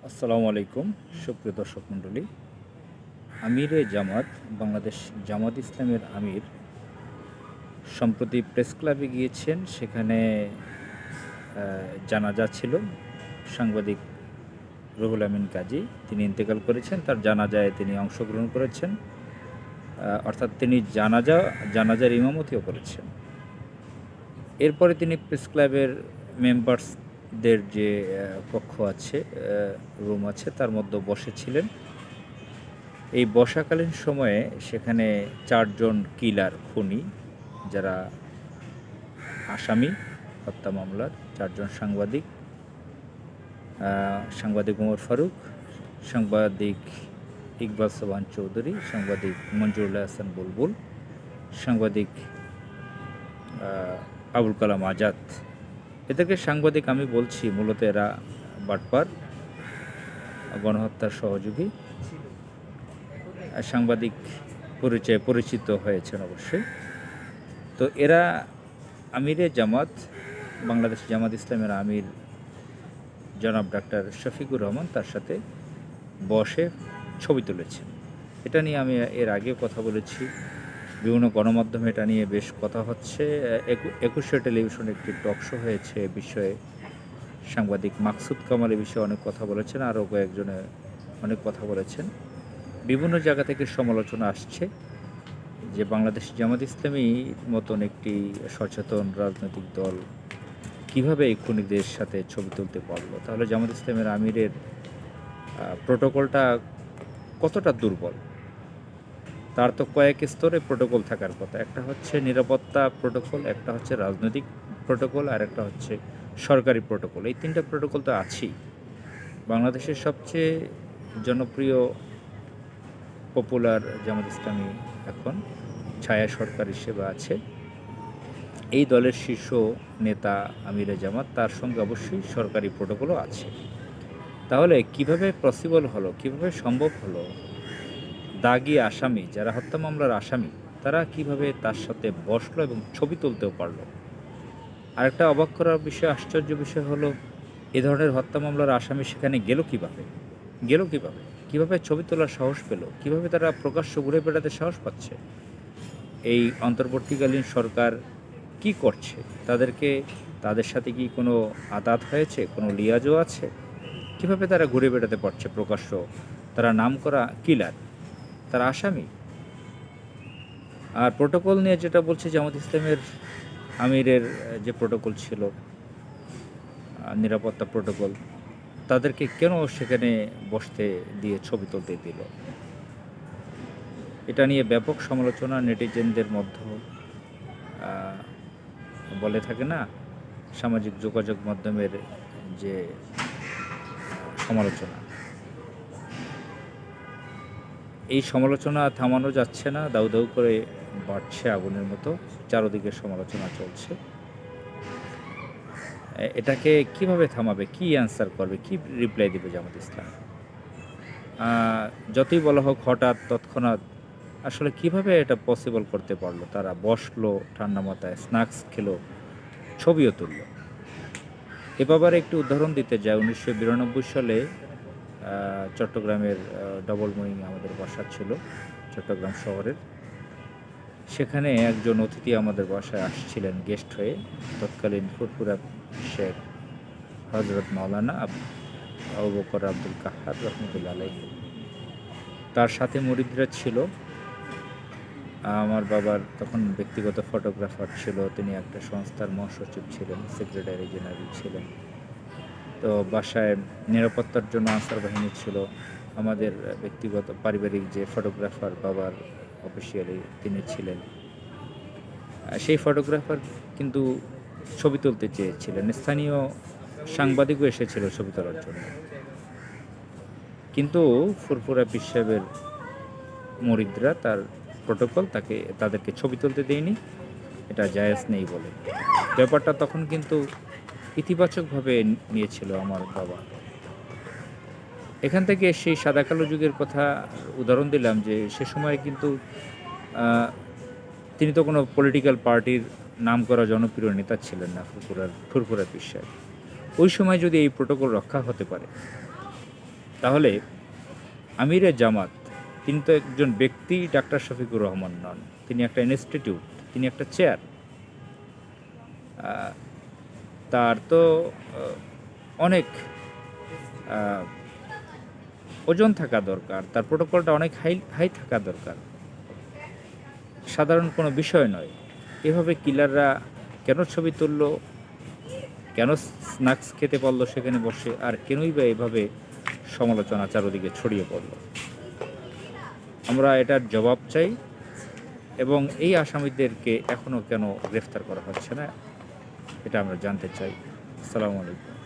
আসসালামু আলাইকুম সুপ্রিয় দর্শক মণ্ডলী। আমিরে জামাত বাংলাদেশ জামাত ইসলামের আমির সম্প্রতি প্রেস ক্লাবে গিয়েছেন। সেখানে জানাজা ছিল। সাংবাদিক রুহুল আমিন কাজী তিনি ইন্তেকাল করেছেন। তার জানাজায় তিনি অংশগ্রহণ করেছেন, অর্থাৎ তিনি জানাজার ইমামতিও করেছেন। এরপরে তিনি প্রেস ক্লাবের মেম্বার্সদের যে কক্ষ আছে, রুম আছে, তার মধ্যে বসেছিলেন। এই বর্ষাকালীন সময়ে সেখানে ৪ জন কিলার খুনি, যারা আসামি হত্যা মামলার, ৪ জন সাংবাদিক, সাংবাদিক ওমর ফারুক, সাংবাদিক ইকবাল সোবহান চৌধুরী, সাংবাদিক মঞ্জুরুল হাসান বুলবুল, সাংবাদিক আবুল কালাম আজাদ। এদেরকে সাংবাদিক আমি বলছি, মূলত এরা বাটপার, গণহত্যার সহযোগী। সাংবাদিক পরিচয়ে পরিচিত হয়েছেন অবশ্যই। তো এরা আমিরে জামাত, বাংলাদেশ জামাত ইসলামের আমির জনাব ডাক্তার শফিকুর রহমান তার সাথে বসে ছবি তুলেছেন। এটা নিয়ে আমি এর আগেও কথা বলেছি, বিভিন্ন গণমাধ্যমে এটা নিয়ে বেশ কথা হচ্ছে। একুশে টেলিভিশনে একটি টক শো হয়েছে এ বিষয়ে। সাংবাদিক মাকসুদ কামাল এ বিষয়ে অনেক কথা বলেছেন, আরও কয়েকজনে অনেক কথা বলেছেন। বিভিন্ন জায়গা থেকে সমালোচনা আসছে যে বাংলাদেশ জামাত ইসলামী মতন একটি সচেতন রাজনৈতিক দল কিভাবে এই খুনিদের সাথে ছবি তুলতে পারলো। তাহলে জামাত ইসলামের আমিরের প্রোটোকলটা কতটা দুর্বল। তার তো কয়েক স্তরে প্রোটোকল থাকার কথা। একটা হচ্ছে নিরাপত্তা প্রোটোকল, একটা হচ্ছে রাজনৈতিক প্রোটোকল, আর একটা হচ্ছে সরকারি প্রোটোকল। এই 3টা প্রোটোকল তো আছেই। বাংলাদেশের সবচেয়ে জনপ্রিয় পপুলার জামাত ইসলামী এখন ছায়া সরকার হিসেবে আছে। এই দলের শীর্ষ নেতা আমিরে জামাত, তার সঙ্গে অবশ্যই সরকারি প্রোটোকলও আছে। তাহলে কিভাবে পসিবল হলো, কিভাবে সম্ভব হলো দাগি আসামি, যারা হত্যা মামলার আসামি, তারা কিভাবে তার সাথে বসলো এবং ছবি তুলতেও পারলো। আরেকটা অবাক করার বিষয়, আশ্চর্য বিষয় হলো, এ ধরনের হত্যা মামলার আসামি সেখানে গেল কীভাবে ছবি তোলার সাহস পেল, কিভাবে তারা প্রকাশ্য ঘুরে বেড়াতে সাহস পাচ্ছে। এই অন্তর্বর্তীকালীন সরকার কি করছে, তাদের সাথে কি কোনো আদাত হয়েছে, কোনো লিয়াজও আছে? কিভাবে তারা ঘুরে বেড়াতে পারছে প্রকাশ্য? তারা নামকরা কিলার, তারা আসামি। আর প্রোটোকল নিয়ে যেটা বলছে জামাত ইসলামের আমিরের যে প্রোটোকল ছিল, নিরাপত্তা প্রোটোকল, তাদেরকে কেন সেখানে বসতে দিয়ে ছবি তুলতে দিল? এটা নিয়ে ব্যাপক সমালোচনা নেটিজেনদের মধ্যে, বলে থাকে না, সামাজিক যোগাযোগ মাধ্যমের যে সমালোচনা, এই সমালোচনা থামানো যাচ্ছে না, দাউ দাউ করে বাড়ছে আগুনের মতো, চারদিকে সমালোচনা চলছে। এটাকে কিভাবে থামাবে, কি অ্যান্সার করবে, কি রিপ্লাই দেবে জামাত ইসলাম? যতই বলা হোক হঠাৎ তৎক্ষণাৎ, আসলে কিভাবে এটা পসিবল করতে পারলো? তারা বসলো ঠান্ডা মাথায়, স্ন্যাক্স খেলো, ছবিও তুললো। এ ব্যাপারে একটু উদাহরণ দিতে যায়। 1992 সালে চট্টগ্রামের ডবল মুইং আমাদের বাসা ছিল, চট্টগ্রাম শহরের। সেখানে একজন অতিথি আমাদের বাসায় আসছিলেন গেস্ট হয়ে, তৎকালীন ফুরফুরা শেখ হজরত মাওলানা আবু বকর আব্দুল কাহার রহমতুল্লাহ আলাইহি। তার সাথে মুরিদরা ছিল। আমার বাবার তখন ব্যক্তিগত ফটোগ্রাফার ছিল, তিনি একটা সংস্থার মহাসচিব ছিলেন, সেক্রেটারি জেনারেল ছিলেন। তো বাসায় নিরাপত্তার জন্য আনসার বাহিনী ছিল। আমাদের ব্যক্তিগত পারিবারিক যে ফটোগ্রাফার বাবার অফিসিয়ালি, তিনি ছিলেন। সেই ফটোগ্রাফার কিন্তু ছবি তুলতে চেয়েছিলেন। স্থানীয় সাংবাদিকও এসেছিল ছবি তোলার জন্য, কিন্তু ফুরফুরা পীর সাহেবের মুরিদরা, তার প্রোটোকল, তাদেরকে ছবি তুলতে দেয়নি, এটা জায়েজ নেই বলে। ব্যাপারটা তখন কিন্তু ইতিবাচকভাবে নিয়েছিল আমার বাবা। এখান থেকে সেই সাদা কালো যুগের কথা উদাহরণ দিলাম, যে সে সময় কিন্তু তিনি তো কোনো পলিটিক্যাল পার্টির নাম করা জনপ্রিয় নেতা ছিলেন না, ফুরফুরা পীর সাহেব। ওই সময় যদি এই প্রোটোকল রক্ষা হতে পারে, তাহলে আমিরে জামাত তিনি তো একজন ব্যক্তি, ডাক্তার শফিকুর রহমান নন, তিনি একটা ইনস্টিটিউট, তিনি একটা চেয়ার। তার তো অনেক ওজন থাকা দরকার, তার প্রোটোকলটা অনেক হাই থাকা দরকার, সাধারণ কোনো বিষয় নয়। এভাবে কিলাররা কেন ছবি তুললো, কেন স্ন্যাক্স খেতে পারলো সেখানে বসে, আর কেনই বা এভাবে সমালোচনা চারদিকে ছড়িয়ে পড়ল? আমরা এটার জবাব চাই, এবং এই আসামিদেরকে এখনও কেন গ্রেফতার করা হচ্ছে না এটা আমরা জানতে চাই। আসসালামু আলাইকুম।